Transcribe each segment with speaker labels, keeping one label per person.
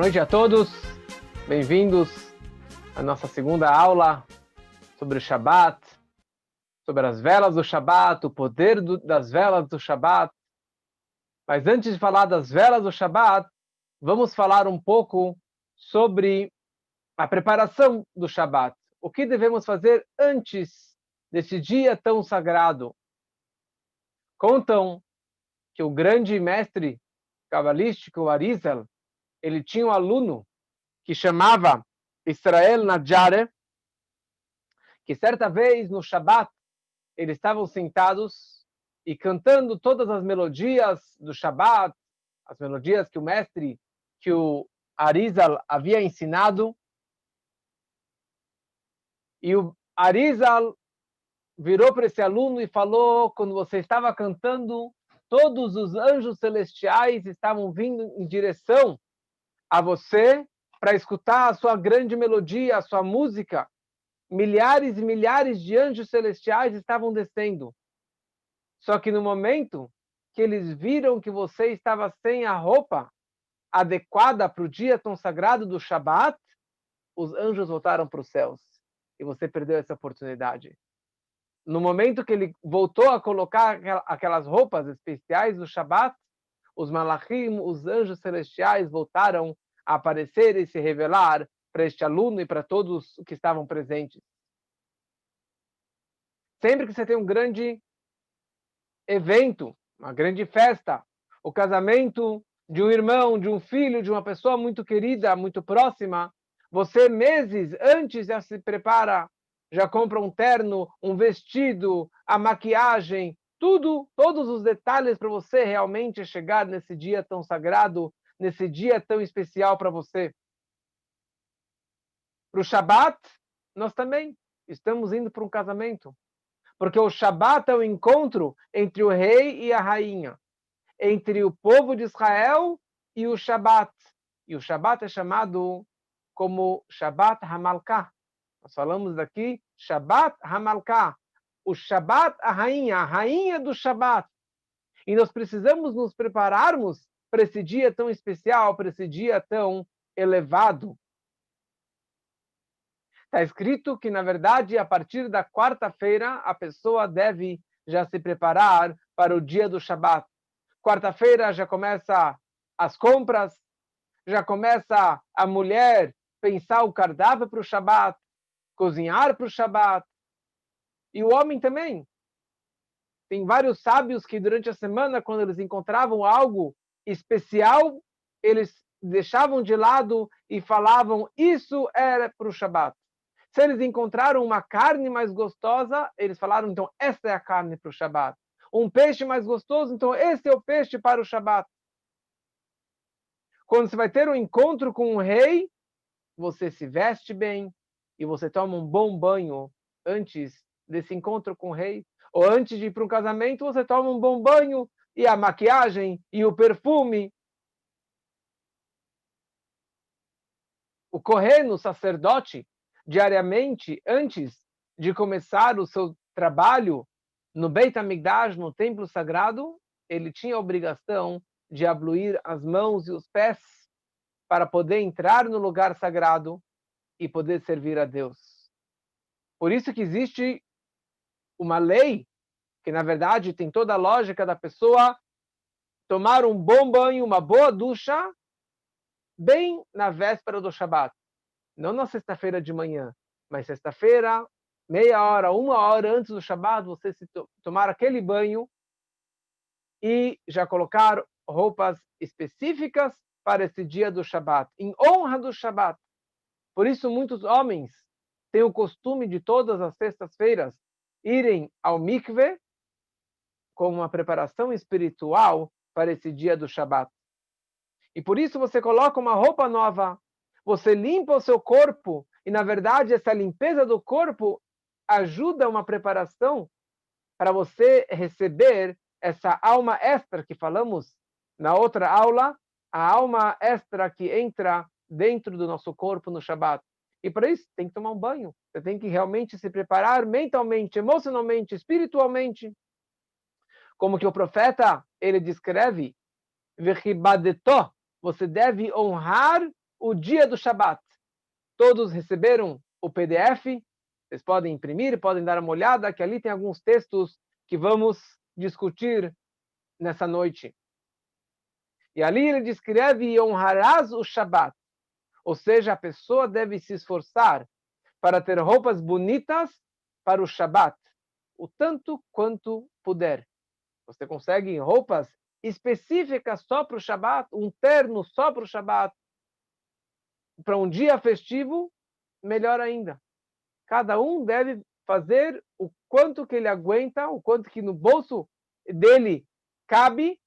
Speaker 1: noite a todos, bem-vindos à nossa segunda aula sobre o Shabat, sobre as velas do Shabat, o poder das velas do Shabat. Mas antes de falar das velas do Shabat, vamos falar um pouco sobre a preparação do Shabat. O que devemos fazer antes desse dia tão sagrado? Contam que o grande mestre cabalístico, o Arizal, ele tinha um aluno que chamava Israel Nadjare, que certa vez no Shabat eles estavam sentados e cantando todas as melodias do Shabat, as melodias que o Arizal havia ensinado. E o Arizal virou para esse aluno e falou: quando você estava cantando, todos os anjos celestiais estavam vindo em direção a você para escutar a sua grande melodia, a sua música. Milhares e milhares de anjos celestiais estavam descendo. Só que no momento que eles viram que você estava sem a roupa adequada para o dia tão sagrado do Shabat, os anjos voltaram para os céus. E você perdeu essa oportunidade. No momento que ele voltou a colocar aquelas roupas especiais do Shabat, os malachim, os anjos celestiais, voltaram a aparecer e se revelar para este aluno e para todos que estavam presentes. Sempre que você tem um grande evento, uma grande festa, o casamento de um irmão, de um filho, de uma pessoa muito querida, muito próxima, você meses antes já se prepara, já compra um terno, um vestido, a maquiagem, tudo, todos os detalhes para você realmente chegar nesse dia tão sagrado, nesse dia tão especial para você. Para o Shabat, nós também estamos indo para um casamento. Porque o Shabat é o encontro entre o rei e a rainha, entre o povo de Israel e o Shabat. E o Shabat é chamado como Shabat Hamalkah. Nós falamos daqui Shabat Hamalkah. O Shabat, a rainha do Shabat. E nós precisamos nos prepararmos para esse dia tão especial, para esse dia tão elevado. Está escrito que, na verdade, a partir da quarta-feira, a pessoa deve já se preparar para o dia do Shabat. Quarta-feira já começa as compras, já começa a mulher pensar o cardápio para o Shabat, cozinhar para o Shabat. E o homem também. Tem vários sábios que, durante a semana, quando eles encontravam algo especial, eles deixavam de lado e falavam: isso era para o Shabat. Se eles encontraram uma carne mais gostosa, eles falaram: então, essa é a carne para o Shabat. Um peixe mais gostoso, então, esse é o peixe para o Shabat. Quando você vai ter um encontro com um rei, você se veste bem e você toma um bom banho antes desse encontro com o rei. Ou antes de ir para um casamento, você toma um bom banho e a maquiagem e o perfume. O Kohen, o sacerdote, diariamente, antes de começar o seu trabalho no Beit HaMikdash, no templo sagrado, ele tinha a obrigação de abluir as mãos e os pés para poder entrar no lugar sagrado e poder servir a Deus. Por isso que existe uma lei que, na verdade, tem toda a lógica da pessoa tomar um bom banho, uma boa ducha, bem na véspera do Shabat. Não na sexta-feira de manhã, mas sexta-feira, meia hora, uma hora antes do Shabat, você tomar aquele banho e já colocar roupas específicas para esse dia do Shabat, em honra do Shabat. Por isso, muitos homens têm o costume de todas as sextas-feiras irem ao mikve como uma preparação espiritual para esse dia do Shabat. E por isso você coloca uma roupa nova, você limpa o seu corpo, e na verdade essa limpeza do corpo ajuda uma preparação para você receber essa alma extra que falamos na outra aula, a alma extra que entra dentro do nosso corpo no Shabat. E para isso tem que tomar um banho, você tem que realmente se preparar mentalmente, emocionalmente, espiritualmente. Como que o profeta, ele descreve, você deve honrar o dia do Shabat. Todos receberam o PDF, vocês podem imprimir, podem dar uma olhada, que ali tem alguns textos que vamos discutir nessa noite. E ali ele descreve e honrarás o Shabat. Ou seja, a pessoa deve se esforçar para ter roupas bonitas para o Shabat, o tanto quanto puder. Você consegue roupas específicas só para o Shabat, um terno só para o Shabat, para um dia festivo, melhor ainda. Cada um deve fazer o quanto que ele aguenta, o quanto que no bolso dele cabe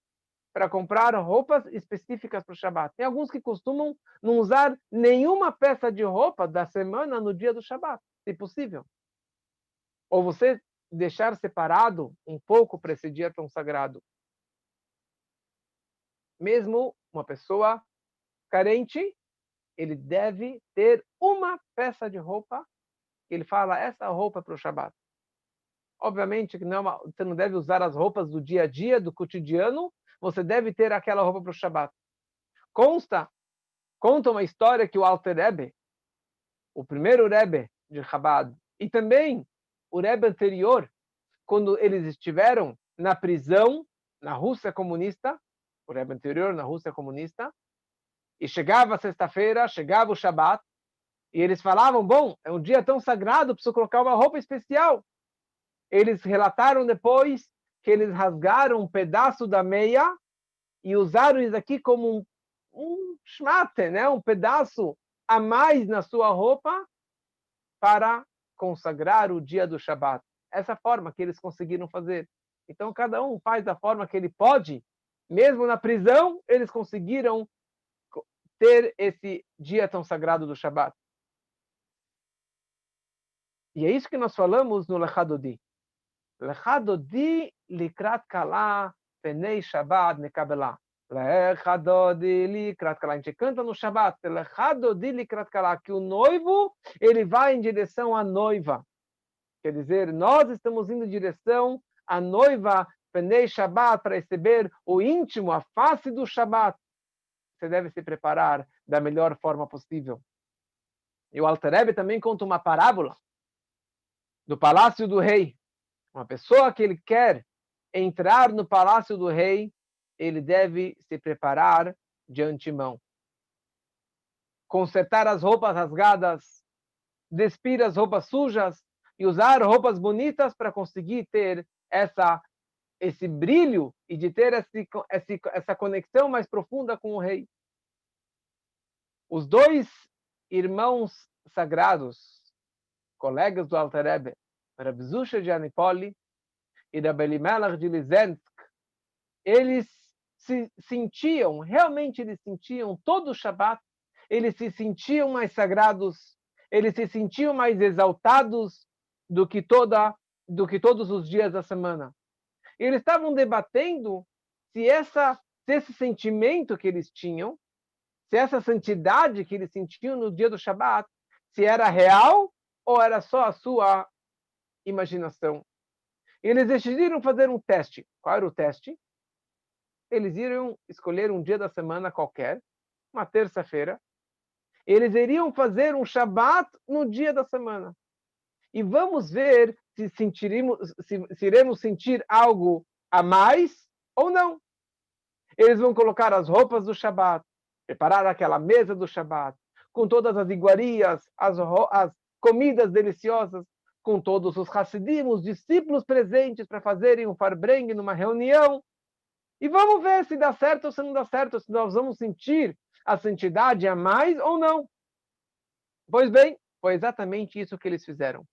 Speaker 1: para comprar roupas específicas para o Shabat. Tem alguns que costumam não usar nenhuma peça de roupa da semana no dia do Shabat, se possível. Ou você deixar separado um pouco para esse dia tão sagrado. Mesmo uma pessoa carente, ele deve ter uma peça de roupa que ele fala, essa roupa é para o Shabat. Obviamente que não, você não deve usar as roupas do dia a dia, do cotidiano, você deve ter aquela roupa para o Shabat. Conta uma história que o Alter Rebbe, o primeiro Rebbe de Chabad, e também o Rebbe anterior, quando eles estiveram na prisão na Rússia comunista, o Rebbe anterior na Rússia comunista, e chegava a sexta-feira, chegava o Shabat, e eles falavam, bom, é um dia tão sagrado, preciso colocar uma roupa especial. Eles relataram depois que eles rasgaram um pedaço da meia e usaram isso aqui como um shmate, né? Um pedaço a mais na sua roupa para consagrar o dia do Shabat. Essa forma que eles conseguiram fazer. Então, cada um faz da forma que ele pode. Mesmo na prisão, eles conseguiram ter esse dia tão sagrado do Shabat. E é isso que nós falamos no Lechadodi. Lechadodi likrat kala penei Shabbat nekabelah. Lechadodi likrat kala. A gente canta no Shabbat. Lechadodi likrat kala. Que o noivo, ele vai em direção à noiva. Quer dizer, nós estamos indo em direção à noiva penei Shabbat para receber o íntimo, a face do Shabbat. Você deve se preparar da melhor forma possível. E o Alter Rebbe também conta uma parábola do palácio do rei. Uma pessoa que ele quer entrar no palácio do rei, ele deve se preparar de antemão. Consertar as roupas rasgadas, despir as roupas sujas e usar roupas bonitas para conseguir ter esse brilho e de ter essa conexão mais profunda com o rei. Os dois irmãos sagrados, colegas do Alter Rebbe, Rav Zusha de Anipoli e Rav Elimelech de Lizensk, eles realmente eles sentiam todo o Shabat, eles se sentiam mais sagrados, eles se sentiam mais exaltados do que todos os dias da semana. E eles estavam debatendo se esse sentimento que eles tinham, se essa santidade que eles sentiam no dia do Shabat, se era real ou era só a sua imaginação. Eles decidiram fazer um teste. Qual era o teste? Eles iriam escolher um dia da semana qualquer, uma terça-feira. Eles iriam fazer um Shabat no dia da semana. E vamos ver se iremos sentir algo a mais ou não. Eles vão colocar as roupas do Shabat, preparar aquela mesa do Shabat, com todas as iguarias, as comidas deliciosas, com todos os Hassidim, os discípulos presentes para fazerem um farbreng numa reunião. E vamos ver se dá certo ou se não dá certo, se nós vamos sentir a santidade a mais ou não. Pois bem, foi exatamente isso que eles fizeram.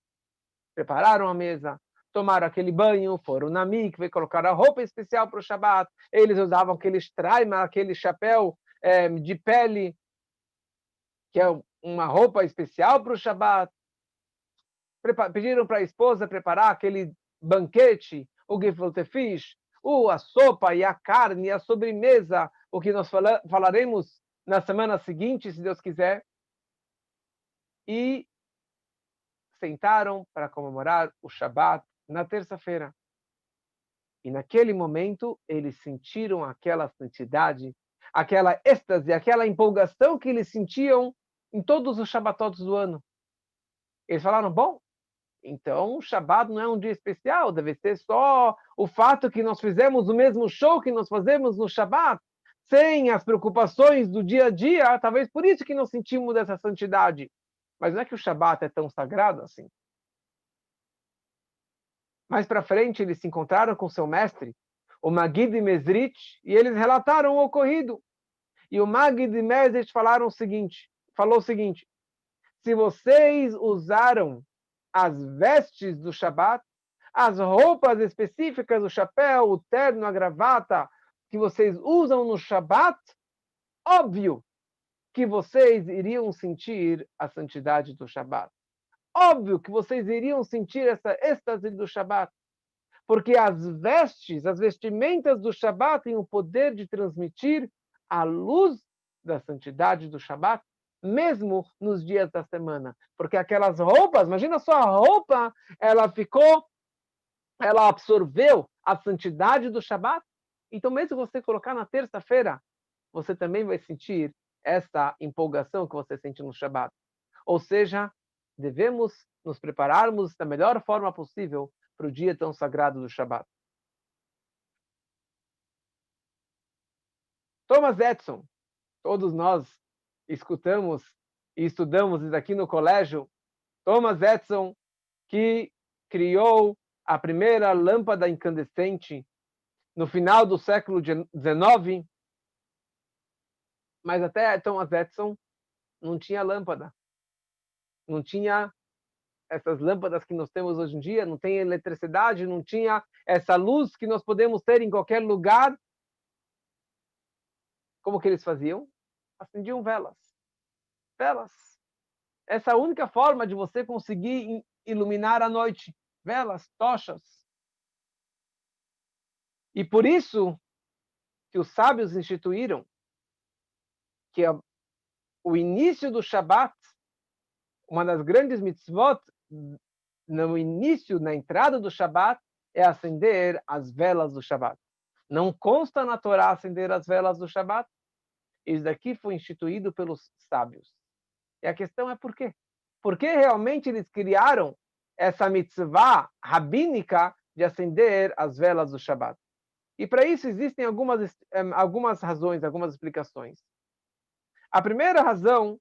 Speaker 1: Prepararam a mesa, tomaram aquele banho, foram na mikve, colocaram a roupa especial para o Shabat. Eles usavam aquele shtraima, aquele chapéu de pele, que é uma roupa especial para o Shabat. Pediram para a esposa preparar aquele banquete, o gefilte fish, a sopa e a carne, e a sobremesa, o que nós falaremos na semana seguinte, se Deus quiser. E sentaram para comemorar o Shabat na terça-feira. E naquele momento, eles sentiram aquela santidade, aquela êxtase, aquela empolgação que eles sentiam em todos os Shabbatot do ano. Eles falaram, bom, então o Shabbat não é um dia especial, deve ser só o fato que nós fizemos o mesmo show que nós fazemos no Shabbat, sem as preocupações do dia a dia, talvez por isso que nós sentimos essa santidade. Mas não é que o Shabbat é tão sagrado assim. Mais para frente, eles se encontraram com seu mestre, o Magid de Mezrich, e eles relataram o ocorrido. E o Magid de Mezrich falou o seguinte, se vocês usaram as vestes do Shabat, as roupas específicas, o chapéu, o terno, a gravata, que vocês usam no Shabat, óbvio que vocês iriam sentir a santidade do Shabat. Óbvio que vocês iriam sentir essa êxtase do Shabat. Porque as vestes, as vestimentas do Shabat têm o poder de transmitir a luz da santidade do Shabat, mesmo nos dias da semana. Porque aquelas roupas, imagina só a roupa, ela absorveu a santidade do Shabat. Então, mesmo você colocar na terça-feira, você também vai sentir essa empolgação que você sente no Shabat. Ou seja, devemos nos prepararmos da melhor forma possível para o dia tão sagrado do Shabat. Thomas Edison, todos nós escutamos e estudamos isso aqui no colégio. Thomas Edison, que criou a primeira lâmpada incandescente no final do século XIX, mas até Thomas Edison não tinha lâmpada, não tinha essas lâmpadas que nós temos hoje em dia, não tem eletricidade, não tinha essa luz que nós podemos ter em qualquer lugar. Como que eles faziam? Acendiam velas. Velas. Essa é a única forma de você conseguir iluminar a noite. Velas, tochas. E por isso que os sábios instituíram que o início do Shabat, uma das grandes mitzvot, no início, na entrada do Shabat, é acender as velas do Shabat. Não consta na Torá acender as velas do Shabat. Isso daqui foi instituído pelos sábios. E a questão é por quê? Por que realmente eles criaram essa mitzvah rabínica de acender as velas do Shabat? E para isso existem algumas razões, algumas explicações. A primeira razão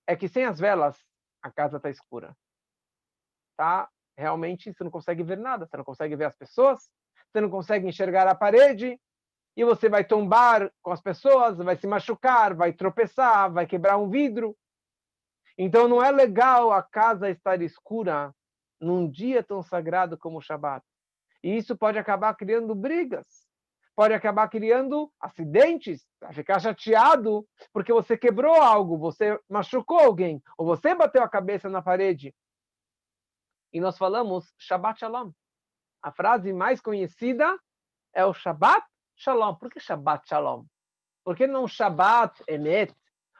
Speaker 1: é que sem as velas, a casa está escura. Tá? Realmente você não consegue ver nada, você não consegue ver as pessoas, você não consegue enxergar a parede, e você vai tombar com as pessoas, vai se machucar, vai tropeçar, vai quebrar um vidro. Então não é legal a casa estar escura num dia tão sagrado como o Shabat. E isso pode acabar criando brigas, pode acabar criando acidentes, vai ficar chateado porque você quebrou algo, você machucou alguém, ou você bateu a cabeça na parede. E nós falamos Shabbat Shalom. A frase mais conhecida é o Shabbat Shalom. Por que Shabbat Shalom? Por que não Shabbat Emet?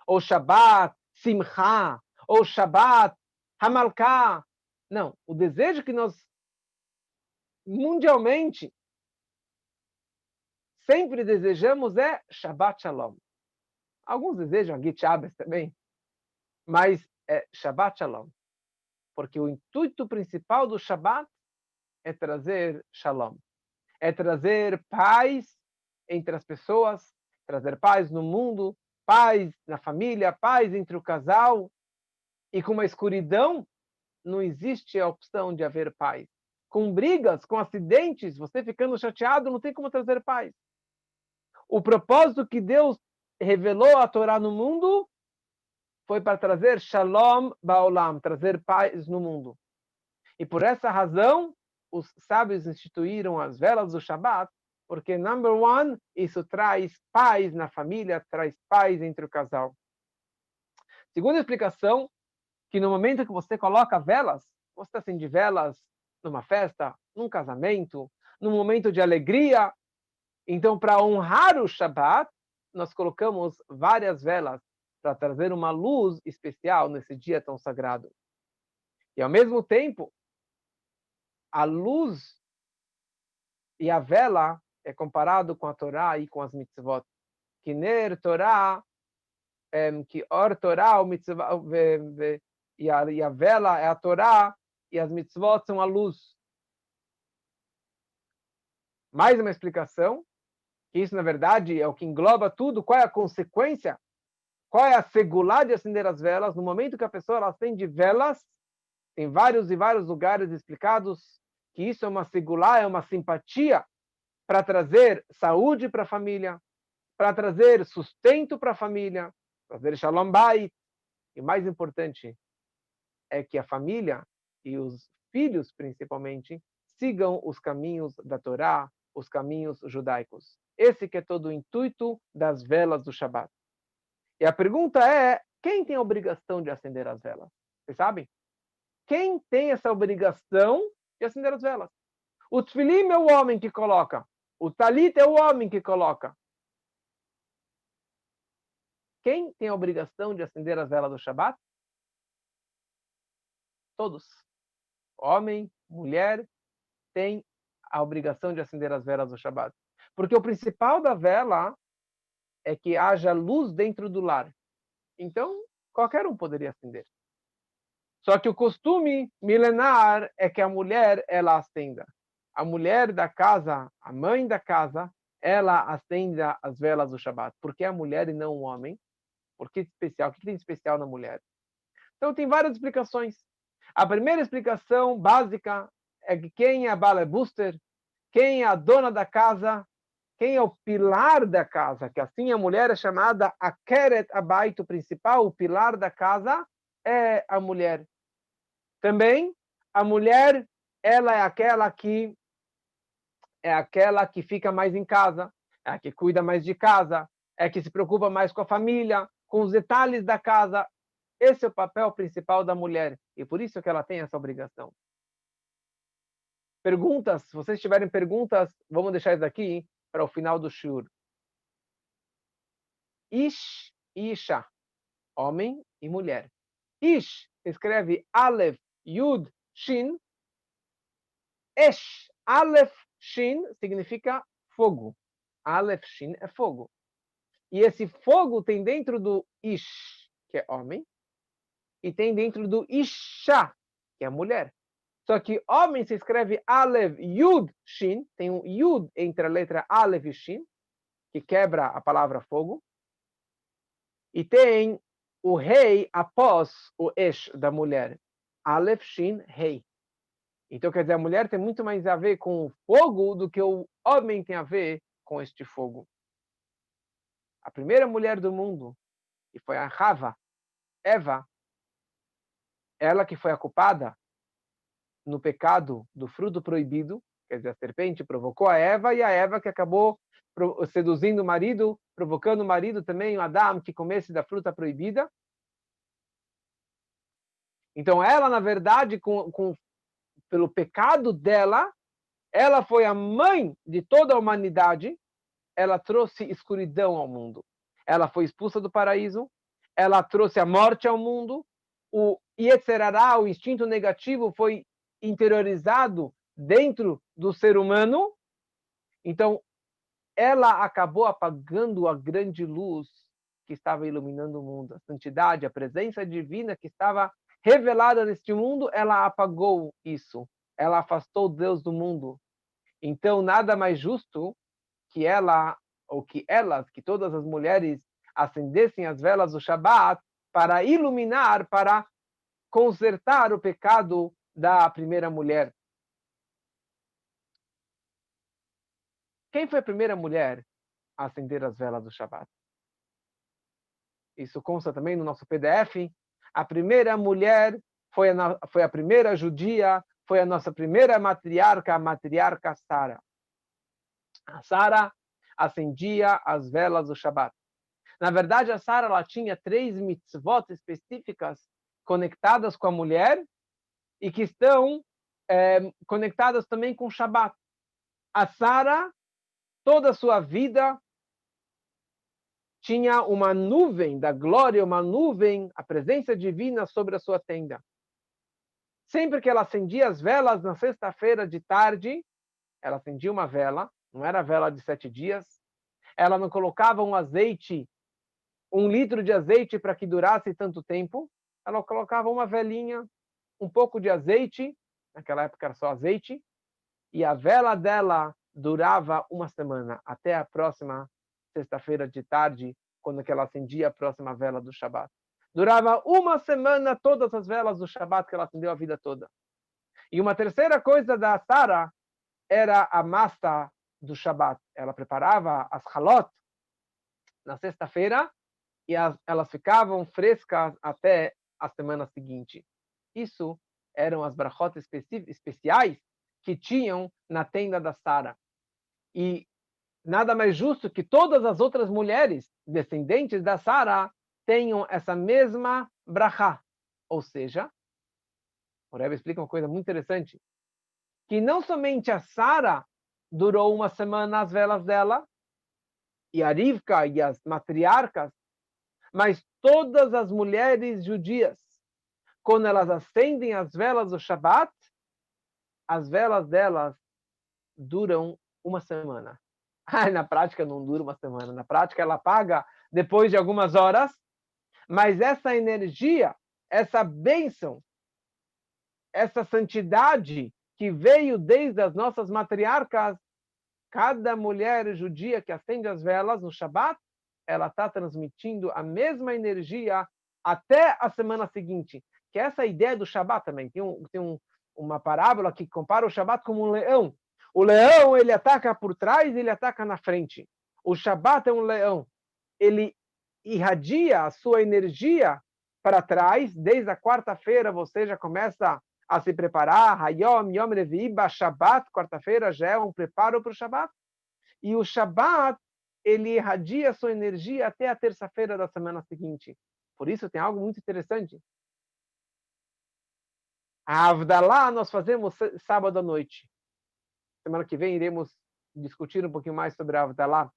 Speaker 1: Ou Shabbat Simcha? Ou Shabbat Hamalká? Não, o desejo que nós mundialmente sempre desejamos é Shabbat Shalom. Alguns desejam a Git Shabbos também, mas é Shabbat Shalom. Porque o intuito principal do Shabbat é trazer Shalom. É trazer paz entre as pessoas, trazer paz no mundo, paz na família, paz entre o casal. E com uma escuridão, não existe a opção de haver paz. Com brigas, com acidentes, você ficando chateado, não tem como trazer paz. O propósito que Deus revelou a Torá no mundo foi para trazer Shalom Ba'olam, trazer paz no mundo. E por essa razão, os sábios instituíram as velas do Shabat, porque, number one, isso traz paz na família, traz paz entre o casal. Segunda explicação, que no momento que você coloca velas, você acende velas numa festa, num casamento, num momento de alegria. Então, para honrar o Shabat, nós colocamos várias velas para trazer uma luz especial nesse dia tão sagrado. E, ao mesmo tempo, a luz e a vela é comparado com a Torá e com as mitzvot. que ner Torá, que or Torá, o mitzvah, e a vela é a Torá, e as mitzvot são a luz. Mais uma explicação, que isso, na verdade, é o que engloba tudo. Qual é a consequência? Qual é a segulá de acender as velas? No momento que a pessoa acende velas, tem vários e vários lugares explicados que isso é uma segulá, é uma simpatia para trazer saúde para a família, para trazer sustento para a família, trazer shalom bait. E mais importante é que a família e os filhos, principalmente, sigam os caminhos da Torá, os caminhos judaicos. Esse que é todo o intuito das velas do Shabat. E a pergunta é, quem tem a obrigação de acender as velas? Vocês sabem? Quem tem essa obrigação de acender as velas? O tefilim é o homem que coloca. O talit é o homem que coloca. Quem tem a obrigação de acender as velas do Shabat? Todos. Homem, mulher, tem a obrigação de acender as velas do Shabat. Porque o principal da vela é que haja luz dentro do lar. Então, qualquer um poderia acender. Só que o costume milenar é que a mulher, ela acenda. A mulher da casa, a mãe da casa, ela acende as velas do Shabat. Por que a mulher e não o homem? Por que especial? O que tem de especial na mulher? Então, tem várias explicações. A primeira explicação básica é que quem é a Bala Booster, quem é a dona da casa, quem é o pilar da casa, que assim a mulher é chamada a Keret Abait, o principal, o pilar da casa, é a mulher. Também, a mulher, ela é aquela que fica mais em casa, é a que cuida mais de casa, é a que se preocupa mais com a família, com os detalhes da casa. Esse é o papel principal da mulher, e por isso que ela tem essa obrigação. Perguntas, se vocês tiverem perguntas, vamos deixar isso aqui para o final do shur. Ish e Isha, homem e mulher. Ish se escreve Aleph, Yud, Shin. Esh, Aleph, Shin significa fogo. Aleph, Shin é fogo. E esse fogo tem dentro do Ish, que é homem, e tem dentro do Isha, que é mulher. Só que homem se escreve Aleph, Yud, Shin. Tem um Yud entre a letra Aleph e Shin, que quebra a palavra fogo. E tem o rei após o Esh da mulher. Aleph, Shin, rei. Então, quer dizer, a mulher tem muito mais a ver com o fogo do que o homem tem a ver com este fogo. A primeira mulher do mundo, que foi a Rava, Eva, ela que foi a culpada no pecado do fruto proibido, quer dizer, a serpente provocou a Eva, e a Eva que acabou seduzindo o marido, provocando o marido também, o Adão, que comesse da fruta proibida. Então, ela, na verdade, pelo pecado dela, ela foi a mãe de toda a humanidade, ela trouxe escuridão ao mundo. Ela foi expulsa do paraíso, ela trouxe a morte ao mundo, o Yetzerará, o instinto negativo, foi interiorizado dentro do ser humano. Então, ela acabou apagando a grande luz que estava iluminando o mundo. A santidade, a presença divina que estava revelada neste mundo, ela apagou isso. Ela afastou Deus do mundo. Então, nada mais justo que ela, ou que elas, que todas as mulheres acendessem as velas do Shabat para iluminar, para consertar o pecado da primeira mulher. Quem foi a primeira mulher a acender as velas do Shabat? Isso consta também no nosso PDF. A primeira mulher foi a primeira judia, foi a nossa primeira matriarca, a matriarca Sara. A Sara acendia as velas do Shabat. Na verdade, a Sara ela tinha 3 mitzvot específicas conectadas com a mulher e que estão conectadas também com o Shabat. A Sara, toda a sua vida, tinha uma nuvem da glória, uma nuvem, a presença divina sobre a sua tenda. Sempre que ela acendia as velas na sexta-feira de tarde, ela acendia uma vela, não era vela de 7 dias, ela não colocava um azeite, 1 litro de azeite para que durasse tanto tempo, ela colocava uma velinha, um pouco de azeite, naquela época era só azeite, e a vela dela durava uma semana, até a próxima sexta-feira de tarde, quando que ela acendia a próxima vela do Shabat. Durava uma semana todas as velas do Shabat que ela acendeu a vida toda. E uma terceira coisa da Sara era a massa do Shabat. Ela preparava as halot na sexta-feira e elas ficavam frescas até a semana seguinte. Isso eram as brachot especiais que tinham na tenda da Sara. E nada mais justo que todas as outras mulheres descendentes da Sara tenham essa mesma brachá. Ou seja, o Rebbe explica uma coisa muito interessante, que não somente a Sara durou uma semana as velas dela, e a Rivka e as matriarcas, mas todas as mulheres judias, quando elas acendem as velas do Shabat, as velas delas duram uma semana. Na prática não dura uma semana, na prática ela apaga depois de algumas horas, mas essa energia, essa bênção, essa santidade que veio desde as nossas matriarcas, cada mulher judia que acende as velas no Shabat, ela está transmitindo a mesma energia até a semana seguinte. Que é essa ideia do Shabat também. Tem uma parábola que compara o Shabat como um leão. O leão, ele ataca por trás e ele ataca na frente. O Shabat é um leão. Ele irradia a sua energia para trás. Desde a quarta-feira você já começa a se preparar. Hayom, Yom Revi'i, Shabbat, quarta-feira já é um preparo para o Shabat. E o Shabat, ele irradia a sua energia até a terça-feira da semana seguinte. Por isso tem algo muito interessante. A Havdalah nós fazemos sábado à noite. Semana que vem iremos discutir um pouquinho mais sobre a Havdalah.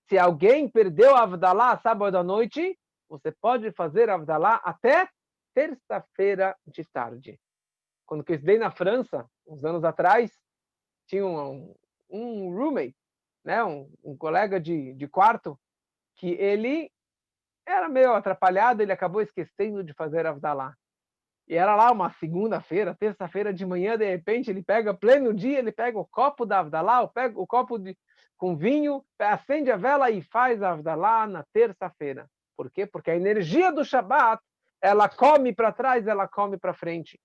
Speaker 1: Se alguém perdeu a Havdalah sábado à noite, você pode fazer a Havdalah até terça-feira de tarde. Quando eu estudei na França, uns anos atrás, tinha um roommate, né, um colega de quarto, que ele era meio atrapalhado, ele acabou esquecendo de fazer a Havdalah. E era lá uma segunda-feira, terça-feira de manhã, de repente ele pega, pleno dia, ele pega o copo da Havdalah, pega o copo com vinho, acende a vela e faz a Havdalah na terça-feira. Por quê? Porque a energia do Shabat, ela come para trás, ela come para frente.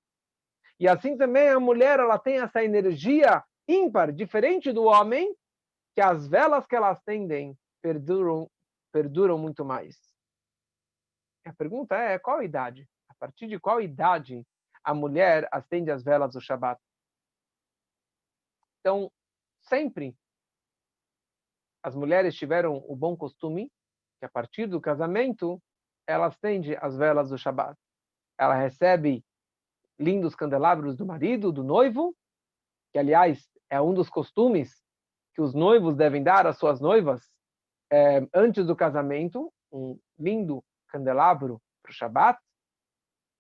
Speaker 1: E assim também a mulher, ela tem essa energia ímpar, diferente do homem, que as velas que elas acendem perduram muito mais. A pergunta é, qual a idade? A partir de qual idade a mulher acende as velas do Shabat? Então, sempre as mulheres tiveram o bom costume que a partir do casamento ela acende as velas do Shabat. Ela recebe lindos candelabros do marido, do noivo, que aliás é um dos costumes que os noivos devem dar às suas noivas antes do casamento, um lindo candelabro para o Shabat,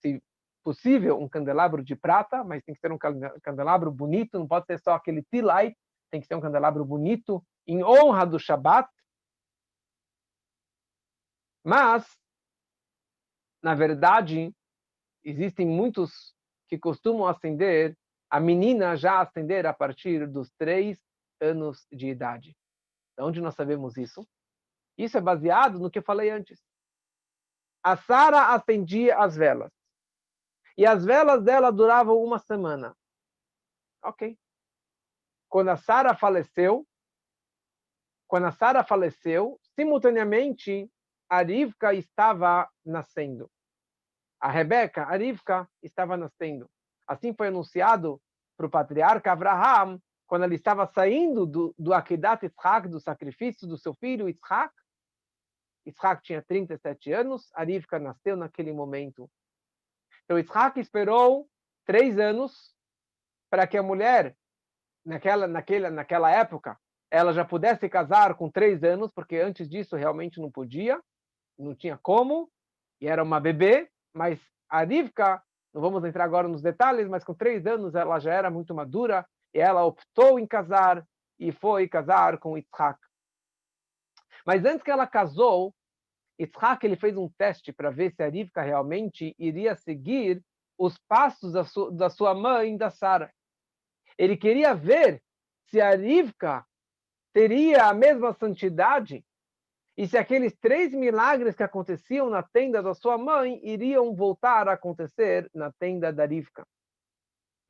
Speaker 1: se possível um candelabro de prata, mas tem que ser um candelabro bonito, não pode ser só aquele tea light, tem que ser um candelabro bonito, em honra do Shabat. Mas, na verdade, existem muitos que costumam acender, a menina já acender a partir dos 3 anos de idade. De onde nós sabemos isso? Isso é baseado no que eu falei antes. A Sara acendia as velas. E as velas dela duravam uma semana. Ok. Quando a Sara faleceu, simultaneamente, a Rivka estava nascendo. A Rebeca, a Rivka, estava nascendo. Assim foi anunciado para o patriarca Abraham, quando ele estava saindo do Akedat Yitzhak, do sacrifício do seu filho Yitzhak. Yitzhak tinha 37 anos, a Rivka nasceu naquele momento. Então Yitzhak esperou 3 anos para que a mulher, naquela época, ela já pudesse casar com 3 anos, porque antes disso realmente não podia, não tinha como, e era uma bebê, mas a Rivka, não vamos entrar agora nos detalhes, mas com 3 anos ela já era muito madura, e ela optou em casar, e foi casar com Yitzhak. Mas antes que ela casou, Yitzhak ele fez um teste para ver se a Rivka realmente iria seguir os passos da sua mãe, da Sara. Ele queria ver se a Rivka teria a mesma santidade e se aqueles 3 milagres que aconteciam na tenda da sua mãe iriam voltar a acontecer na tenda da Rivka.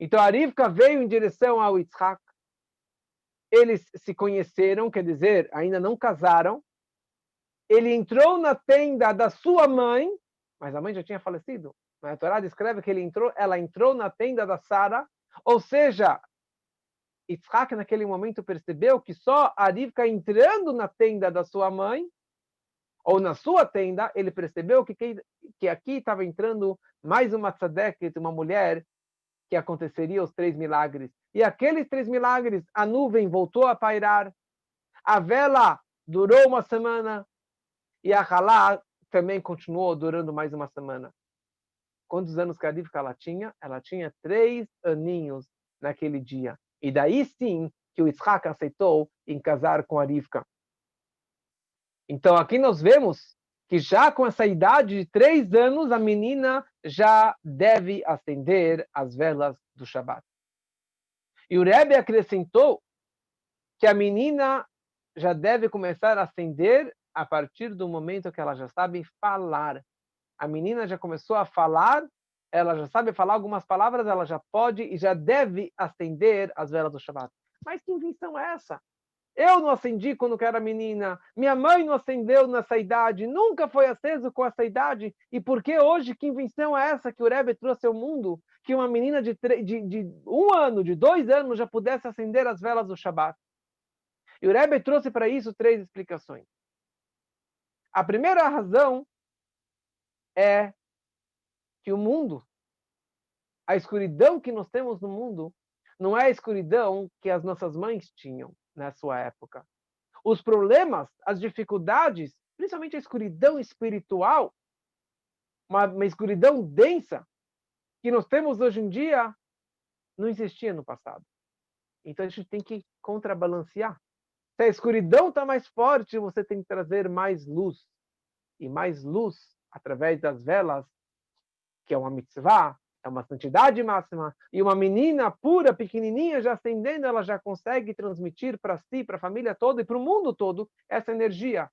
Speaker 1: Então a Rivka veio em direção ao Yitzhak. Eles se conheceram, quer dizer, ainda não casaram. Ele entrou na tenda da sua mãe, mas a mãe já tinha falecido. Mas a Torá descreve que ela entrou na tenda da Sara, ou seja, Yitzhak naquele momento percebeu que só a Rivka entrando na tenda da sua mãe, ou na sua tenda, ele percebeu que aqui estava entrando mais uma tzadeket, uma mulher, que aconteceria os 3 milagres. E aqueles 3 milagres, a nuvem voltou a pairar, a vela durou uma semana, e a halá também continuou durando mais uma semana. Quantos anos que a Rivka ela tinha? Ela tinha 3 aninhos naquele dia. E daí sim que o Yitzhak aceitou em casar com a Rivka. Então aqui nós vemos que já com essa idade de 3 anos, a menina já deve acender as velas do Shabat. E o Rebbe acrescentou que a menina já deve começar a acender a partir do momento que ela já sabe falar. A menina já começou a falar, ela já sabe falar algumas palavras, ela já pode e já deve acender as velas do Shabat. Mas que invenção é essa? Eu não acendi quando eu era menina, minha mãe não acendeu nessa idade, nunca foi aceso com essa idade. E por que hoje, que invenção é essa que o Rebbe trouxe ao mundo? Que uma menina de 1 ano, de 2 anos, já pudesse acender as velas do Shabat. E o Rebbe trouxe para isso 3 explicações. A primeira razão é que o mundo, a escuridão que nós temos no mundo, não é a escuridão que as nossas mães tinham na sua época. Os problemas, as dificuldades, principalmente a escuridão espiritual, uma escuridão densa, que nós temos hoje em dia, não existia no passado. Então a gente tem que contrabalancear. Se a escuridão está mais forte, você tem que trazer mais luz. E mais luz, através das velas, que é uma mitzvah, é uma santidade máxima, e uma menina pura, pequenininha, já acendendo, ela já consegue transmitir para si, para a família toda e para o mundo todo essa energia.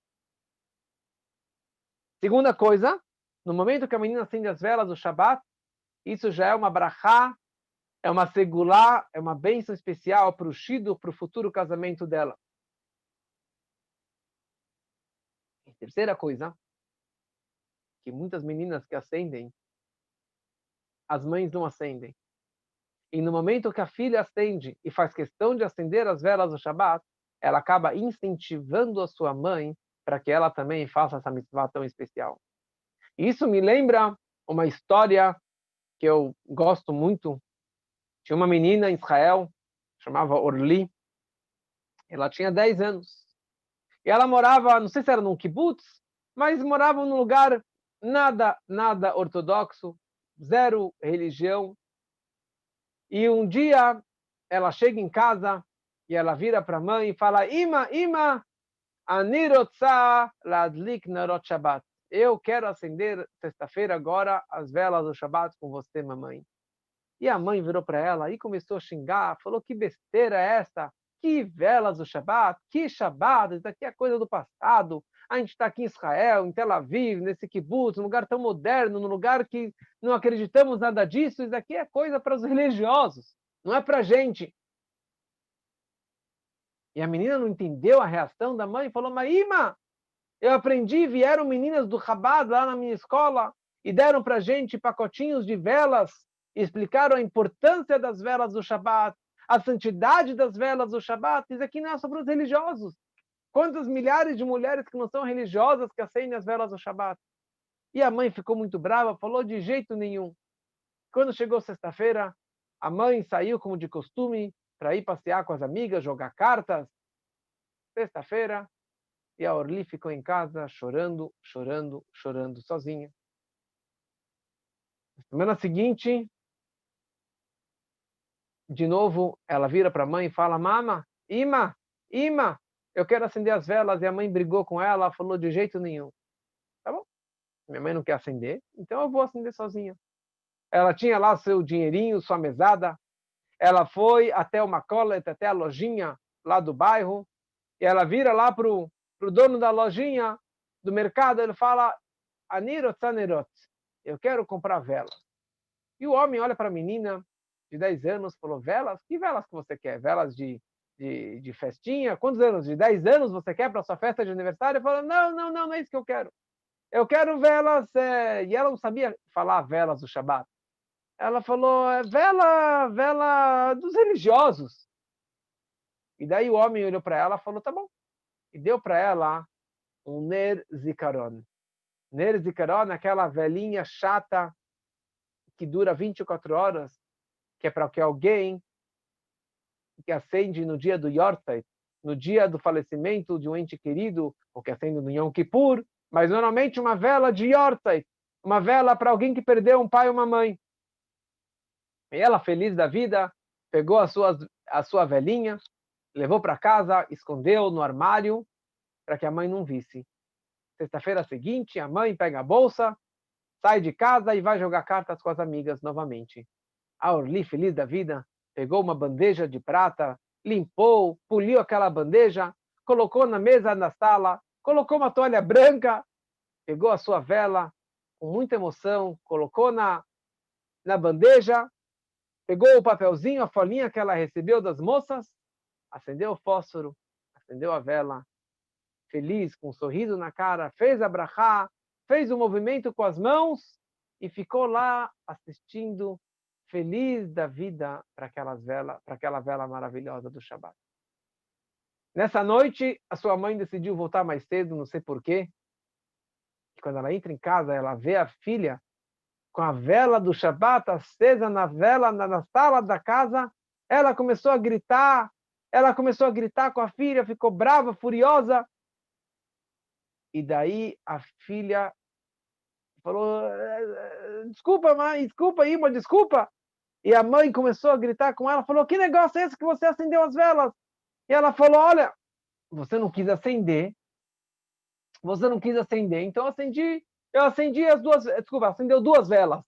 Speaker 1: Segunda coisa, no momento que a menina acende as velas do Shabat, isso já é uma brachá, é uma segulá, é uma bênção especial para o shido, para o futuro casamento dela. E terceira coisa, que muitas meninas que acendem, as mães não acendem. E no momento que a filha acende e faz questão de acender as velas do Shabat, ela acaba incentivando a sua mãe para que ela também faça essa mitzvah tão especial. Isso me lembra uma história que eu gosto muito. Tinha uma menina em Israel, chamava Orli. Ela tinha 10 anos. E ela morava, não sei se era num kibbutz, mas morava num lugar nada ortodoxo, zero religião. E um dia ela chega em casa e ela vira para a mãe e fala: Ima, ani rotzah ladlik nerot Shabbat. Eu quero acender sexta-feira agora as velas do Shabbat com você, mamãe. E a mãe virou para ela e começou a xingar, falou: que besteira é essa? Que velas do Shabbat? Que Shabbat? Isso aqui é coisa do passado. A gente está aqui em Israel, em Tel Aviv, nesse kibbutz, num lugar tão moderno, num lugar que não acreditamos nada disso. Isso aqui é coisa para os religiosos, não é para a gente. E a menina não entendeu a reação da mãe e falou: Maíma, eu aprendi, vieram meninas do Chabad lá na minha escola e deram para a gente pacotinhos de velas, e explicaram a importância das velas do Shabat, a santidade das velas do Shabat. Isso aqui não é só para os religiosos. Quantas milhares de mulheres que não são religiosas que acendem as velas do Shabat? E a mãe ficou muito brava, falou: de jeito nenhum. Quando chegou sexta-feira, a mãe saiu como de costume para ir passear com as amigas, jogar cartas. Sexta-feira, e a Orli ficou em casa chorando, sozinha. Na semana seguinte, de novo, ela vira para a mãe e fala: Mama, Ima, eu quero acender as velas, e a mãe brigou com ela, falou de jeito nenhum. Tá bom, minha mãe não quer acender, então eu vou acender sozinha. Ela tinha lá seu dinheirinho, sua mesada, ela foi até uma coleta, até a lojinha lá do bairro, e ela vira lá pro dono da lojinha, do mercado, ele fala, Anirot Sanerot, eu quero comprar velas. E o homem olha para a menina de 10 anos, falou, velas? Que velas que você quer? Velas de festinha? Quantos anos? De 10 anos você quer para sua festa de aniversário? Ele falou, não, não, não, não é isso que eu quero. Eu quero velas, e ela não sabia falar velas do Shabat. Ela falou, vela dos religiosos. E daí o homem olhou para ela e falou, tá bom. E deu para ela um Ner Zikaron. Ner Zikaron, aquela velinha chata que dura 24 horas, que é para que alguém que acende no dia do Yortzeit, no dia do falecimento de um ente querido, ou que acende no Yom Kippur, mas normalmente uma vela de Yortzeit, uma vela para alguém que perdeu um pai ou uma mãe. E ela, feliz da vida, pegou a sua velhinha, levou para casa, escondeu no armário, para que a mãe não visse. Sexta-feira seguinte, a mãe pega a bolsa, sai de casa e vai jogar cartas com as amigas novamente. A Orli, feliz da vida, pegou uma bandeja de prata, limpou, poliu aquela bandeja, colocou na mesa na sala, colocou uma toalha branca, pegou a sua vela, com muita emoção, colocou na bandeja, pegou o papelzinho, a folhinha que ela recebeu das moças, acendeu o fósforo, acendeu a vela, feliz, com um sorriso na cara, fez a brachá, fez o movimento com as mãos e ficou lá assistindo, feliz da vida para aquela vela maravilhosa do Shabat. Nessa noite, a sua mãe decidiu voltar mais cedo, não sei porquê. E quando ela entra em casa, ela vê a filha com a vela do Shabat acesa na sala da casa. Ela começou a gritar com a filha, ficou brava, furiosa. E daí a filha falou, desculpa, mãe, desculpa, Ima, desculpa. E a mãe começou a gritar com ela, falou, que negócio é esse que você acendeu as velas? E ela falou, olha, você não quis acender, então eu acendi as duas, desculpa, acendeu duas velas.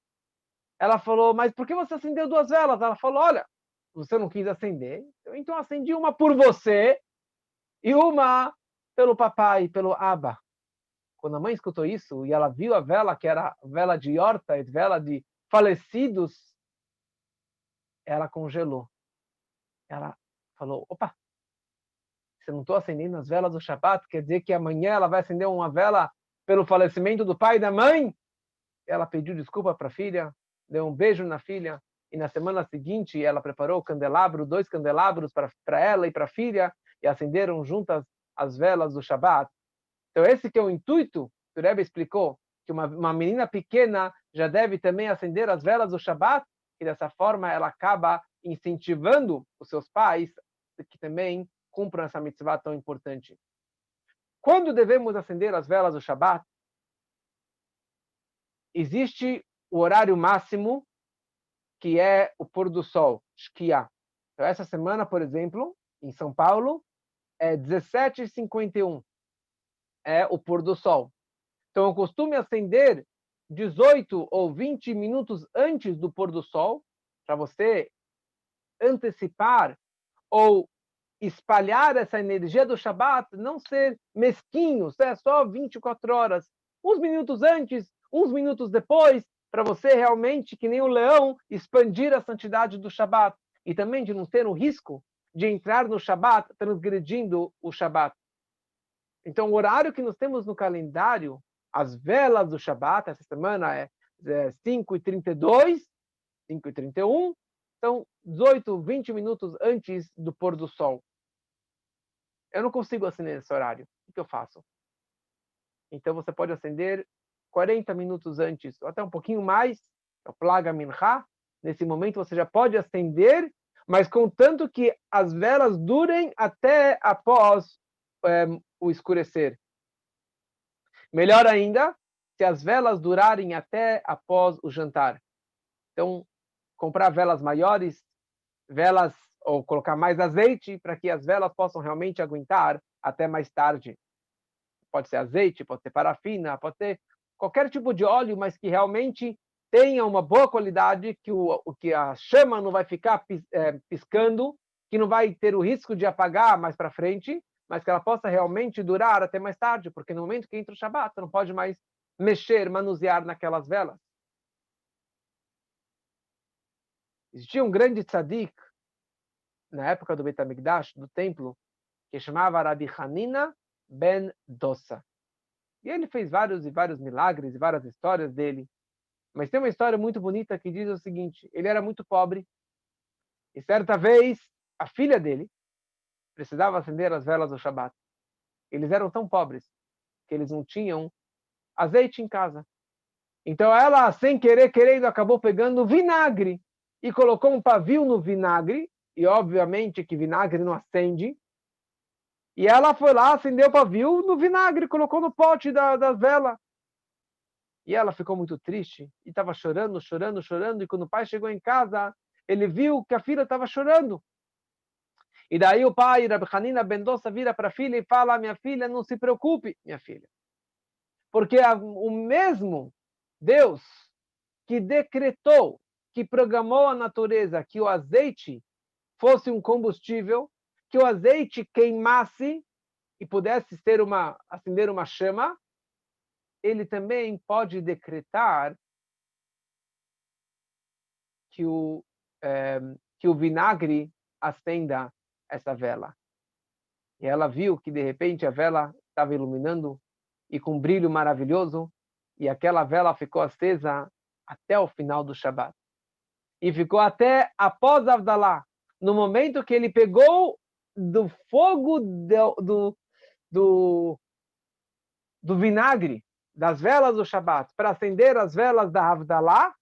Speaker 1: Ela falou, mas por que você acendeu duas velas? Ela falou, olha, você não quis acender, então acendi uma por você e uma pelo papai, pelo Abba. Quando a mãe escutou isso e ela viu a vela, que era vela de Yortzeit, vela de falecidos, ela congelou. Ela falou, opa, se eu não estou acendendo as velas do Shabat, quer dizer que amanhã ela vai acender uma vela pelo falecimento do pai e da mãe? Ela pediu desculpa para a filha, deu um beijo na filha, e na semana seguinte ela preparou o candelabro, 2 candelabros para ela e para a filha, e acenderam juntas as velas do Shabat. Então esse que é o intuito, que o Rebbe explicou, que uma menina pequena já deve também acender as velas do Shabat, e dessa forma ela acaba incentivando os seus pais que também cumpram essa mitzvah tão importante. Quando devemos acender as velas do Shabat? Existe o horário máximo, que é o pôr do sol, Shkia. Então, essa semana, por exemplo, em São Paulo, é 17h51, é o pôr do sol. Então, eu costumo acender 18 ou 20 minutos antes do pôr do sol, para você antecipar ou espalhar essa energia do Shabat, não ser mesquinho, só 24 horas, uns minutos antes, uns minutos depois, para você realmente, que nem o leão, expandir a santidade do Shabat, e também de não ter o risco de entrar no Shabat transgredindo o Shabat. Então, o horário que nós temos no calendário, as velas do Shabat, essa semana é 5h32, 5h31, são 18, 20 minutos antes do pôr do sol. Eu não consigo acender nesse horário. O que eu faço? Então você pode acender 40 minutos antes, ou até um pouquinho mais, é o Plaga Mincha. Nesse momento você já pode acender, mas contanto que as velas durem até após o escurecer. Melhor ainda, se as velas durarem até após o jantar. Então, comprar velas maiores, velas ou colocar mais azeite para que as velas possam realmente aguentar até mais tarde. Pode ser azeite, pode ser parafina, pode ser qualquer tipo de óleo, mas que realmente tenha uma boa qualidade, que a chama não vai ficar piscando, que não vai ter o risco de apagar mais para frente, mas que ela possa realmente durar até mais tarde, porque no momento que entra o Shabat, você não pode mais mexer, manusear naquelas velas. Existia um grande tzadik, na época do Beit HaMikdash, do templo, que chamava Rabbi Hanina ben Dossa. E ele fez vários e vários milagres e várias histórias dele. Mas tem uma história muito bonita que diz o seguinte: ele era muito pobre e certa vez a filha dele precisava acender as velas do Shabat. Eles eram tão pobres que eles não tinham azeite em casa. Então ela, sem querer, querendo, acabou pegando vinagre e colocou um pavio no vinagre, e obviamente que vinagre não acende. E ela foi lá, acendeu o pavio no vinagre, colocou no pote das velas. E ela ficou muito triste e estava chorando, chorando, chorando. E quando o pai chegou em casa, ele viu que a filha estava chorando. E daí o pai, Rabbi Hanina ben Dossa, vira para a filha e fala: minha filha, não se preocupe, minha filha. Porque o mesmo Deus que decretou, que programou a natureza que o azeite fosse um combustível, que o azeite queimasse e pudesse acender uma chama, ele também pode decretar que o vinagre acenda essa vela. E ela viu que, de repente, a vela estava iluminando e com um brilho maravilhoso, e aquela vela ficou acesa até o final do Shabat. E ficou até após Avdalá, no momento que ele pegou do fogo do vinagre, das velas do Shabat, para acender as velas da Avdalá,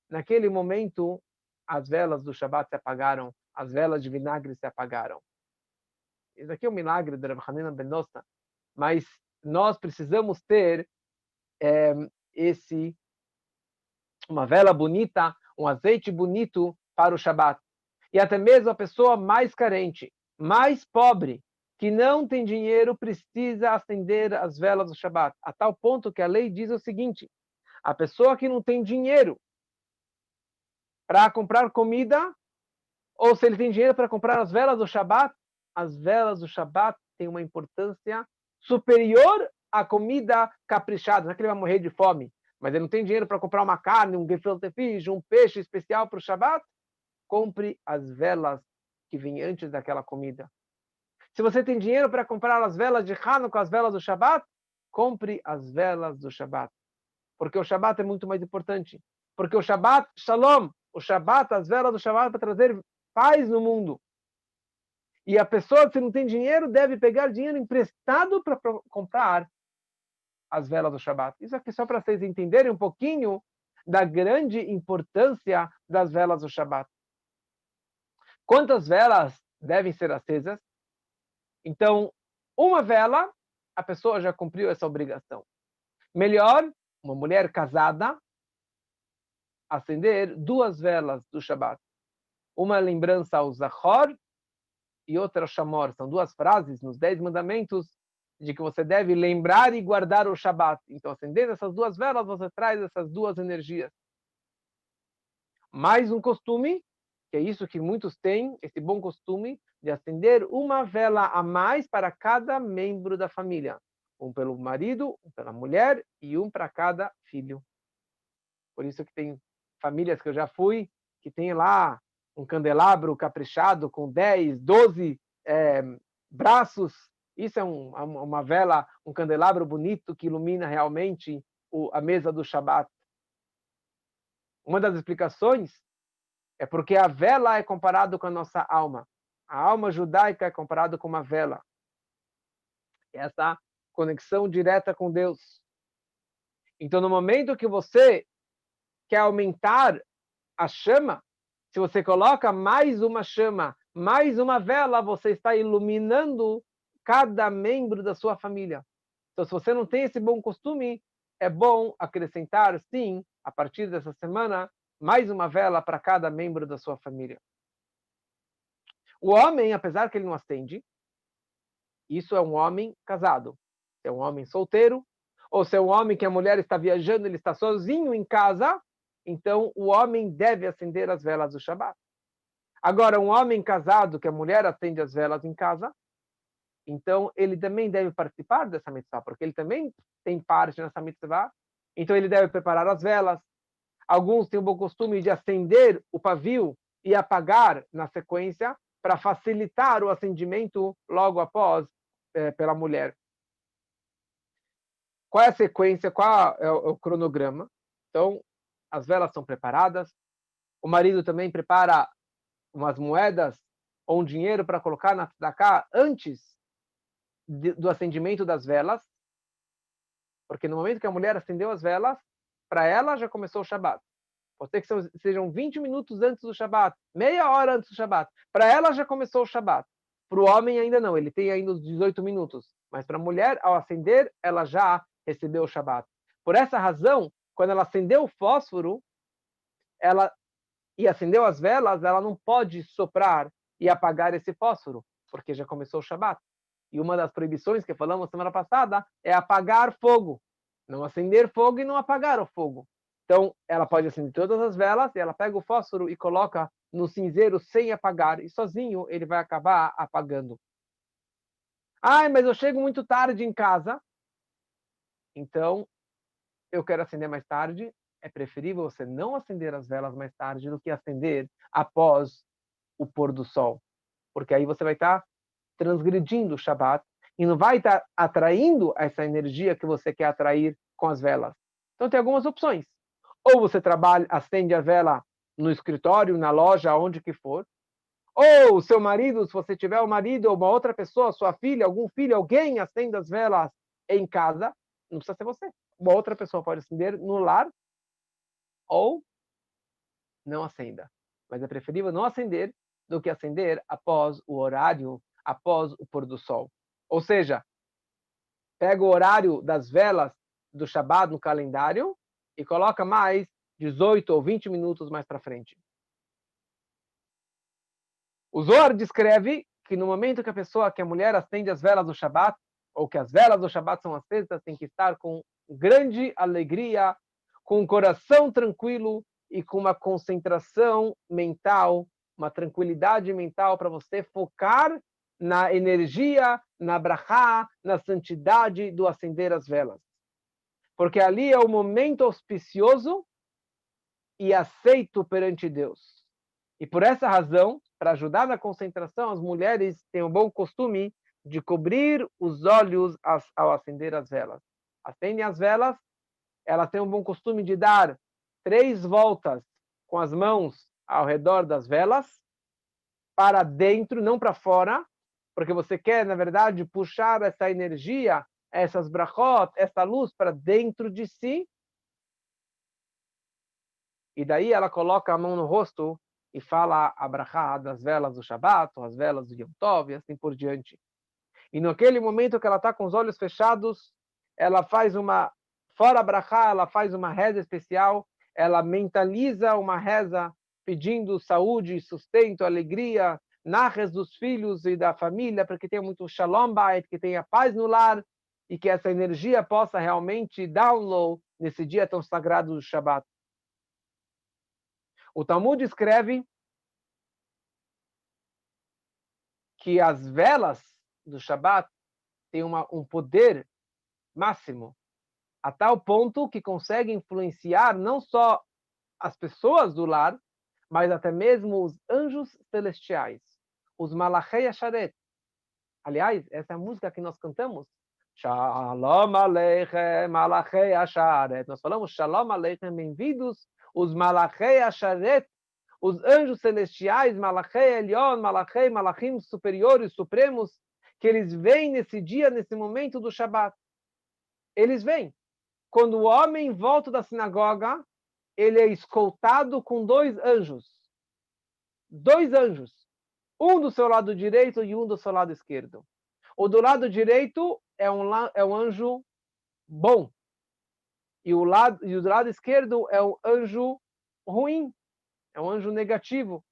Speaker 1: naquele momento, as velas do Shabat se apagaram, as velas de vinagre se apagaram. Isso aqui é um milagre de Rabbi Hanina ben Dossa, mas nós precisamos ter uma vela bonita, um azeite bonito para o Shabat. E até mesmo a pessoa mais carente, mais pobre, que não tem dinheiro, precisa acender as velas do Shabat. A tal ponto que a lei diz o seguinte: a pessoa que não tem dinheiro para comprar comida, ou se ele tem dinheiro para comprar as velas do Shabat, as velas do Shabat têm uma importância superior à comida caprichada. Não é que ele vai morrer de fome, mas ele não tem dinheiro para comprar uma carne, um gefilte fish, um peixe especial para o Shabat, compre as velas que vêm antes daquela comida. Se você tem dinheiro para comprar as velas de Hanukkah, as velas do Shabat, compre as velas do Shabat. Porque o Shabat é muito mais importante. Porque o Shabat, Shalom, o Shabat, as velas do Shabat para trazer paz no mundo. E a pessoa, se não tem dinheiro, deve pegar dinheiro emprestado para comprar as velas do Shabat. Isso aqui só para vocês entenderem um pouquinho da grande importância das velas do Shabat. Quantas velas devem ser acesas? Então, uma vela, a pessoa já cumpriu essa obrigação. Melhor, uma mulher casada, acender 2 velas do Shabat. Uma lembrança ao Zachor e outra ao Shamor. São 2 frases nos 10 mandamentos de que você deve lembrar e guardar o Shabat. Então, acendendo essas 2 velas, você traz essas 2 energias. Mais um costume, que é isso que muitos têm, esse bom costume de acender uma vela a mais para cada membro da família. Um pelo marido, um pela mulher e um para cada filho. Por isso que tem famílias que eu já fui, que tem lá um candelabro caprichado com 10, 12 braços. Isso é uma vela, um candelabro bonito que ilumina realmente a mesa do Shabat. Uma das explicações é porque a vela é comparado com a nossa alma. A alma judaica é comparada com uma vela. Essa conexão direta com Deus. Então, no momento que você quer aumentar a chama, se você coloca mais uma chama, mais uma vela, você está iluminando cada membro da sua família. Então, se você não tem esse bom costume, é bom acrescentar, sim, a partir dessa semana, mais uma vela para cada membro da sua família. O homem, apesar que ele não acende, Isso é um homem casado. Se é um homem solteiro, ou se é um homem que a mulher está viajando, ele está sozinho em casa, então o homem deve acender as velas do Shabat. Agora, um homem casado, que a mulher acende as velas em casa, então ele também deve participar dessa mitzvah, porque ele também tem parte nessa mitzvah, então ele deve preparar as velas. Alguns têm o bom costume de acender o pavio e apagar na sequência, para facilitar o acendimento logo após pela mulher. Qual é a sequência? Qual é o cronograma? Então, as velas são preparadas. O marido também prepara umas moedas ou um dinheiro para colocar na tzedakah antes do acendimento das velas, porque no momento que a mulher acendeu as velas, para ela já começou o Shabat. Pode ser que sejam 20 minutos antes do Shabat, meia hora antes do Shabat. Para ela já começou o Shabat. Para o homem ainda não, ele tem ainda os 18 minutos. Mas para a mulher, ao acender, ela já recebeu o Shabat. Por essa razão, quando ela acendeu o fósforo, ela e acendeu as velas, ela não pode soprar e apagar esse fósforo, porque já começou o Shabat. E uma das proibições que falamos semana passada é apagar fogo. Não acender fogo e não apagar o fogo. Então, ela pode acender todas as velas e ela pega o fósforo e coloca no cinzeiro sem apagar. E sozinho ele vai acabar apagando. Ah, mas eu chego muito tarde em casa. Então, eu quero acender mais tarde. É preferível você não acender as velas mais tarde do que acender após o pôr do sol. Porque aí você vai estar transgredindo o Shabat e não vai estar atraindo essa energia que você quer atrair com as velas. Então tem algumas opções. Ou você trabalha, acende a vela no escritório, na loja, onde que for. Ou o seu marido, se você tiver um marido ou uma outra pessoa, sua filha, algum filho, alguém acende as velas em casa. Não precisa ser você. Uma outra pessoa pode acender no lar ou não acenda. Mas é preferível não acender do que acender após o horário, após o pôr do sol. Ou seja, pega o horário das velas do Shabat no calendário e coloca mais 18 ou 20 minutos mais para frente. O Zohar descreve que no momento que a mulher acende as velas do Shabat, ou que as velas do Shabat são acesas, tem que estar com grande alegria, com um coração tranquilo e com uma concentração mental, uma tranquilidade mental para você focar na energia, na brachá, na santidade do acender as velas. Porque ali é o momento auspicioso e aceito perante Deus. E por essa razão, para ajudar na concentração, as mulheres têm o bom costume de cobrir os olhos ao acender as velas. Acendem as velas, elas têm o bom costume de dar 3 voltas com as mãos ao redor das velas, para dentro, não para fora, porque você quer, na verdade, puxar essa energia, essas brachot, essa luz para dentro de si. E daí ela coloca a mão no rosto e fala a brachá das velas do Shabat, ou as velas do Yom Tov, e assim por diante. E naquele momento que ela está com os olhos fechados, ela faz fora a brachá, ela faz uma reza especial, ela mentaliza uma reza pedindo saúde, sustento, alegria, narras dos filhos e da família, para que tenha muito shalom bait, que tenha paz no lar, e que essa energia possa realmente download nesse dia tão sagrado do Shabat. O Talmud escreve que as velas do Shabat têm um poder máximo, a tal ponto que consegue influenciar não só as pessoas do lar, mas até mesmo os anjos celestiais, os Malachei Asharet. Aliás, essa é a música que nós cantamos. Shalom Aleichem, Malachei Asharet. Nós falamos Shalom Aleichem, bem-vindos os Malachei Asharet, os anjos celestiais, Malachei Elion, Malachei, Malachim superiores, supremos, que eles vêm nesse dia, nesse momento do Shabat. Eles vêm. Quando o homem volta da sinagoga, ele é escoltado com 2 anjos. 2 anjos. Um do seu lado direito e um do seu lado esquerdo. O do lado direito é um anjo bom. E do lado esquerdo é um anjo ruim. É um anjo negativo.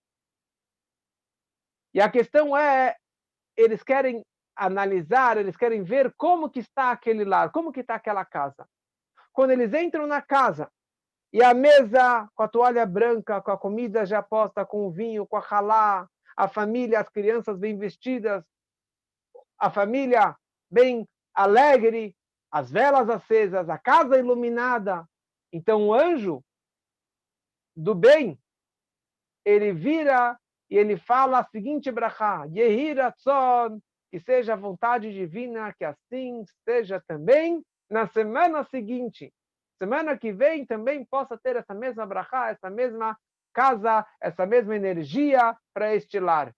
Speaker 1: E a questão é, eles querem analisar, eles querem ver como que está aquele lar, como que está aquela casa. Quando eles entram na casa, e a mesa com a toalha branca, com a comida já posta, com o vinho, com a halá, a família, as crianças bem vestidas, a família bem alegre, as velas acesas, a casa iluminada. Então o anjo do bem, ele vira e ele fala a seguinte brachá: Yehi Ratzon, que seja a vontade divina, que assim seja também na semana seguinte. Semana que vem também possa ter essa mesma brachá, essa mesma casa, essa mesma energia para este lar.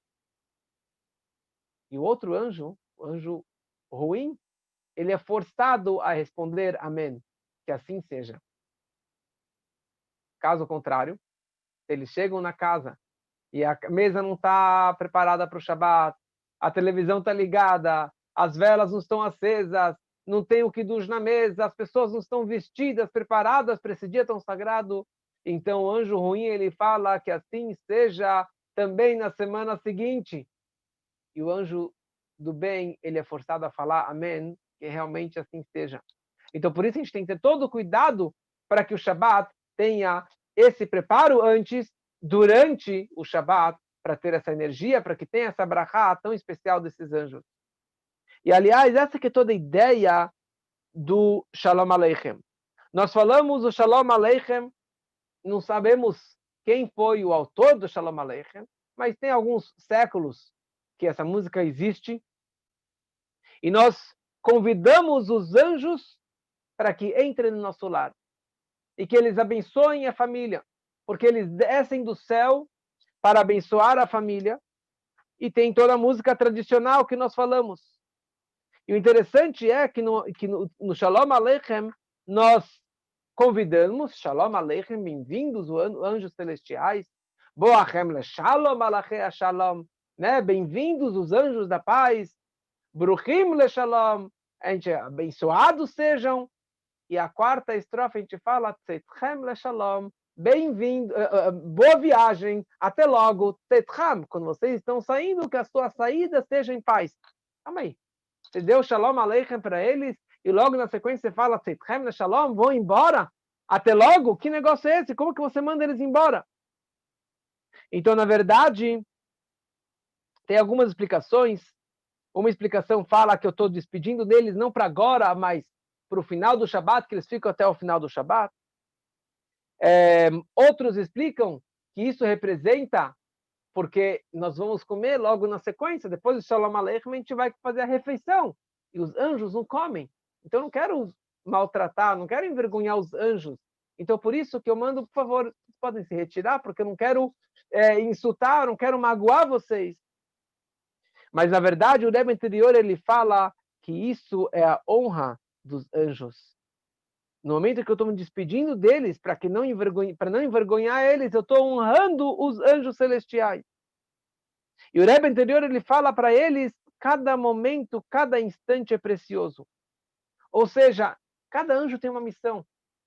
Speaker 1: E o outro anjo, o anjo ruim, ele é forçado a responder amém, que assim seja. Caso contrário, se eles chegam na casa e a mesa não está preparada para o Shabat, a televisão está ligada, as velas não estão acesas, não tem o kiddush na mesa, as pessoas não estão vestidas, preparadas para esse dia tão sagrado, então o anjo ruim ele fala que assim seja também na semana seguinte. E o anjo do bem, ele é forçado a falar amém, que realmente assim seja. Então por isso a gente tem que ter todo o cuidado para que o Shabat tenha esse preparo antes, durante o Shabat, para ter essa energia, para que tenha essa brachá tão especial desses anjos. E, aliás, essa que é toda a ideia do Shalom Aleichem. Nós falamos o Shalom Aleichem, não sabemos quem foi o autor do Shalom Aleichem, mas tem alguns séculos que essa música existe, e nós convidamos os anjos para que entrem no nosso lar, e que eles abençoem a família, porque eles descem do céu para abençoar a família, e tem toda a música tradicional que nós falamos. E o interessante é que no Shalom Aleichem, nós convidamos, Shalom Aleichem, bem-vindos, anjos celestiais, Boachem le Shalom Alachei Shalom, né? Bem-vindos os anjos da paz, Bruchim le Shalom, a gente, abençoados sejam. E a quarta estrofe a gente fala, Tzetchem le Shalom, bem-vindo, boa viagem, até logo, Tzetchem, quando vocês estão saindo, que a sua saída seja em paz. Calma aí. Você deu Shalom Aleichem para eles, e logo na sequência você fala, Tzetchem le Shalom, vão embora? Até logo? Que negócio é esse? Como que você manda eles embora? Então, na verdade, tem algumas explicações. Uma explicação fala que eu estou despedindo deles não para agora, mas para o final do Shabat, que eles ficam até o final do Shabat. Outros explicam que isso representa porque nós vamos comer logo na sequência, depois do Shalom Aleichem, a gente vai fazer a refeição, e os anjos não comem. Então, eu não quero maltratar, não quero envergonhar os anjos. Então, por isso que eu mando, por favor, vocês podem se retirar, porque eu não quero insultar, eu não quero magoar vocês. Mas, na verdade, o Rebbe anterior, ele fala que isso é a honra dos anjos. No momento que eu estou me despedindo deles, para não envergonhar eles, eu estou honrando os anjos celestiais. E o Rebbe anterior, ele fala para eles, cada momento, cada instante é precioso. Ou seja, cada anjo tem uma missão.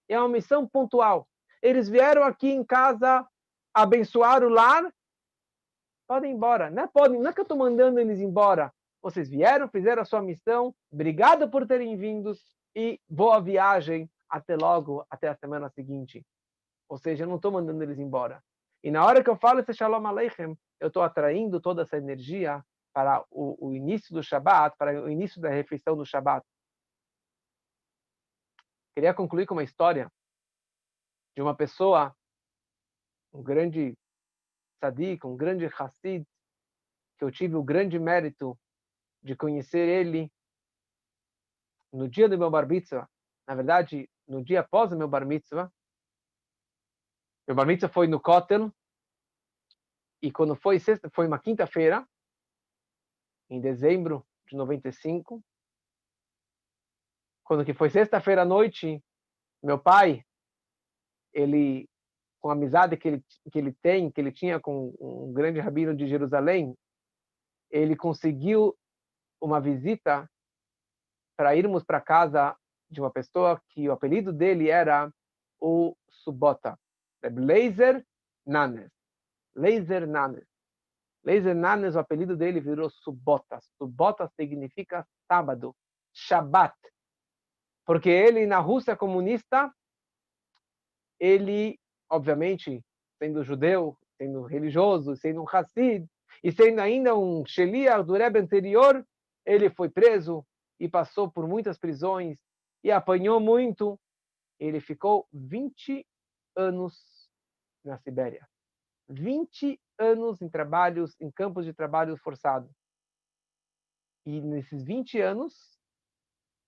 Speaker 1: É uma missão pontual. Eles vieram aqui em casa abençoar o lar, podem ir embora. Não é que eu estou mandando eles embora. Vocês vieram, fizeram a sua missão, obrigado por terem vindo e boa viagem, até logo, até a semana seguinte. Ou seja, eu não estou mandando eles embora. E na hora que eu falo esse Shalom Aleichem, eu estou atraindo toda essa energia para o início do Shabat, para o início da refeição do Shabat. Queria concluir com uma história de uma pessoa, um grande tzadik, um grande Hassid, que eu tive o grande mérito de conhecer ele no dia do meu bar mitzvah. Na verdade, no dia após o meu bar mitzvah. Meu bar mitzvah foi no Kotel, e quando foi uma quinta-feira, em dezembro de 95, quando que foi sexta-feira à noite, meu pai, ele, com a amizade que ele tinha com um grande rabino de Jerusalém, ele conseguiu uma visita para irmos para casa de uma pessoa que o apelido dele era o Subota, Leizer Nanes. Leizer Nanes. Leizer Nanes, o apelido dele virou Subota. Subota significa sábado, Shabbat. Porque ele, na Rússia comunista, ele, obviamente, sendo judeu, sendo religioso, sendo um Hassid, e sendo ainda um Sheliach do Rebbe anterior, ele foi preso e passou por muitas prisões e apanhou muito. Ele ficou 20 anos na Sibéria. 20 anos em trabalhos, em campos de trabalho forçado. E nesses 20 anos,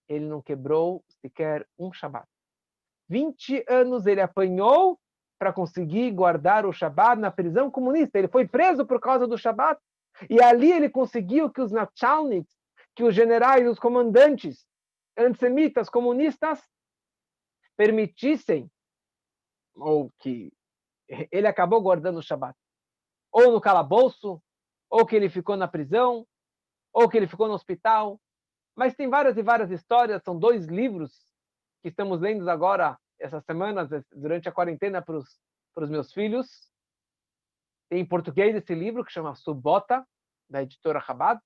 Speaker 1: ele não quebrou sequer um Shabat. 20 anos ele apanhou para conseguir guardar o Shabat na prisão comunista. Ele foi preso por causa do Shabat. E ali ele conseguiu que os nachalniks, que os generais, os comandantes antissemitas, comunistas, permitissem, ou que ele acabou guardando o Shabat. Ou no calabouço, ou que ele ficou na prisão, ou que ele ficou no hospital. Mas tem várias e várias histórias, são 2 livros que estamos lendo agora, essas semanas, durante a quarentena, para os meus filhos. Tem em português esse livro, que chama Subota, da editora Chabad.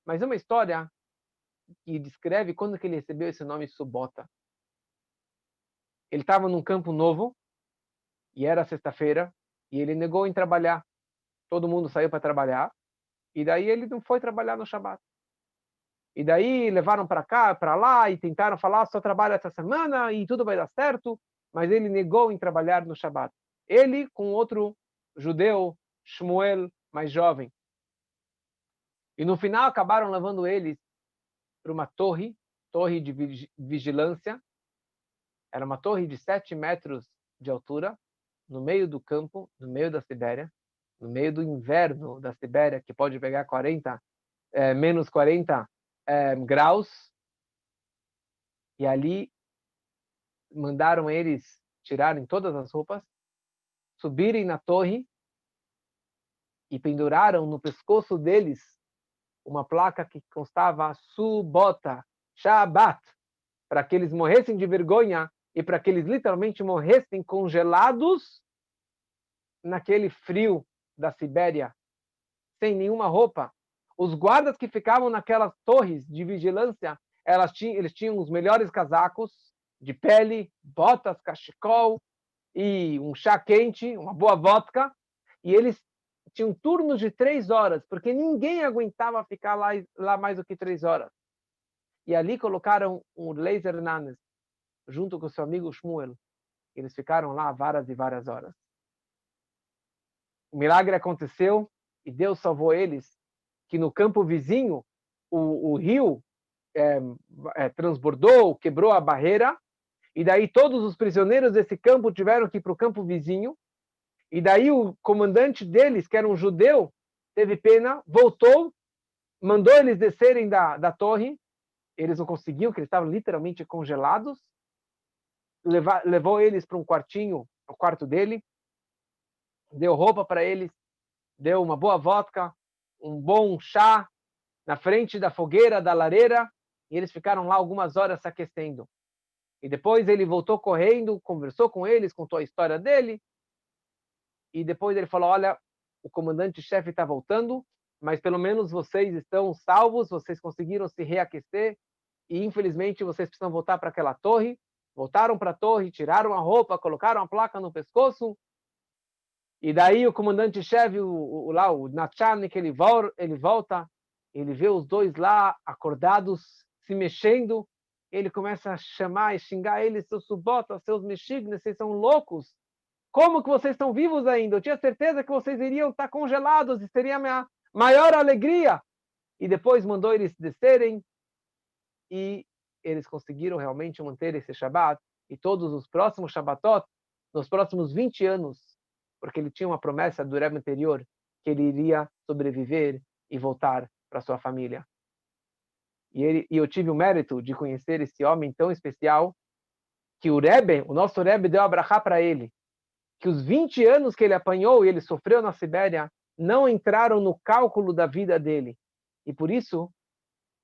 Speaker 1: Mas é uma história que descreve quando que ele recebeu esse nome Subota. Ele estava num campo novo, e era sexta-feira, e ele negou em trabalhar. Todo mundo saiu para trabalhar, e daí ele não foi trabalhar no Shabat. E daí levaram para cá, para lá, e tentaram falar, só trabalha essa semana, e tudo vai dar certo, mas ele negou em trabalhar no Shabat. Ele com outro judeu, Shmuel, mais jovem. E no final acabaram levando eles para uma torre de vigilância. Era uma torre de 7 metros de altura, no meio do campo, no meio da Sibéria, no meio do inverno da Sibéria, que pode pegar menos 40 graus. E ali mandaram eles tirarem todas as roupas, subirem na torre e penduraram no pescoço deles uma placa que constava Subota, Shabbat, para que eles morressem de vergonha e para que eles literalmente morressem congelados naquele frio da Sibéria, sem nenhuma roupa. Os guardas que ficavam naquelas torres de vigilância, eles tinham os melhores casacos de pele, botas, cachecol e um chá quente, uma boa vodka, e eles tinham turnos de 3 horas, porque ninguém aguentava ficar lá mais do que 3 horas. E ali colocaram o Leizer Nanes, junto com seu amigo Shmuel. Eles ficaram lá várias e várias horas. O milagre aconteceu e Deus salvou eles, que no campo vizinho, o rio transbordou, quebrou a barreira, e daí todos os prisioneiros desse campo tiveram que ir para o campo vizinho, e daí o comandante deles, que era um judeu, teve pena, voltou, mandou eles descerem da torre, eles não conseguiam, porque eles estavam literalmente congelados, levou eles para um quartinho, o quarto dele, deu roupa para eles, deu uma boa vodka, um bom chá, na frente da fogueira, da lareira, e eles ficaram lá algumas horas se aquecendo. E depois ele voltou correndo, conversou com eles, contou a história dele, e depois ele falou, olha, o comandante-chefe está voltando, mas pelo menos vocês estão salvos, vocês conseguiram se reaquecer, e infelizmente vocês precisam voltar para aquela torre. Voltaram para a torre, tiraram a roupa, colocaram a placa no pescoço, e daí o comandante-chefe, o Nachalnik, ele volta, ele vê os dois lá, acordados, se mexendo, ele começa a chamar e xingar eles, seus subotas, seus mexignes, vocês são loucos. Como que vocês estão vivos ainda? Eu tinha certeza que vocês iriam estar congelados e seria a minha maior alegria. E depois mandou eles descerem e eles conseguiram realmente manter esse Shabat e todos os próximos Shabatot, nos próximos 20 anos, porque ele tinha uma promessa do Rebbe anterior que ele iria sobreviver e voltar para sua família. E eu tive o mérito de conhecer esse homem tão especial que o nosso Rebbe deu a brachá para ele, que os 20 anos que ele apanhou e ele sofreu na Sibéria não entraram no cálculo da vida dele. E por isso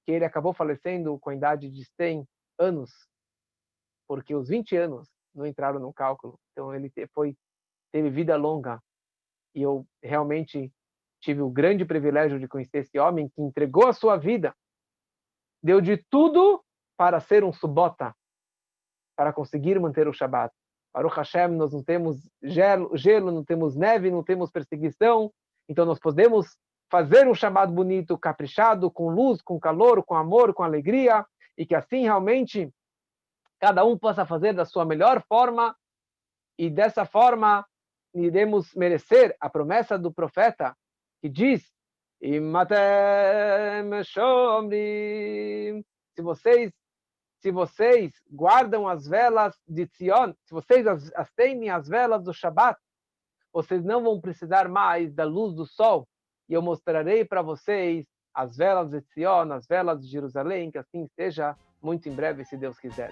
Speaker 1: que ele acabou falecendo com a idade de 100 anos, porque os 20 anos não entraram no cálculo. Então ele teve vida longa. E eu realmente tive o grande privilégio de conhecer esse homem que entregou a sua vida, deu de tudo para ser um subota, para conseguir manter o Shabat. Baruch Hashem, nós não temos gelo, não temos neve, não temos perseguição, então nós podemos fazer um Shabat bonito, caprichado, com luz, com calor, com amor, com alegria, e que assim realmente cada um possa fazer da sua melhor forma, e dessa forma iremos merecer a promessa do profeta, que diz: se vocês guardam as velas de Tzion, se vocês acendem as velas do Shabat, vocês não vão precisar mais da luz do sol, e eu mostrarei para vocês as velas de Tzion, as velas de Jerusalém, que assim seja muito em breve, se Deus quiser.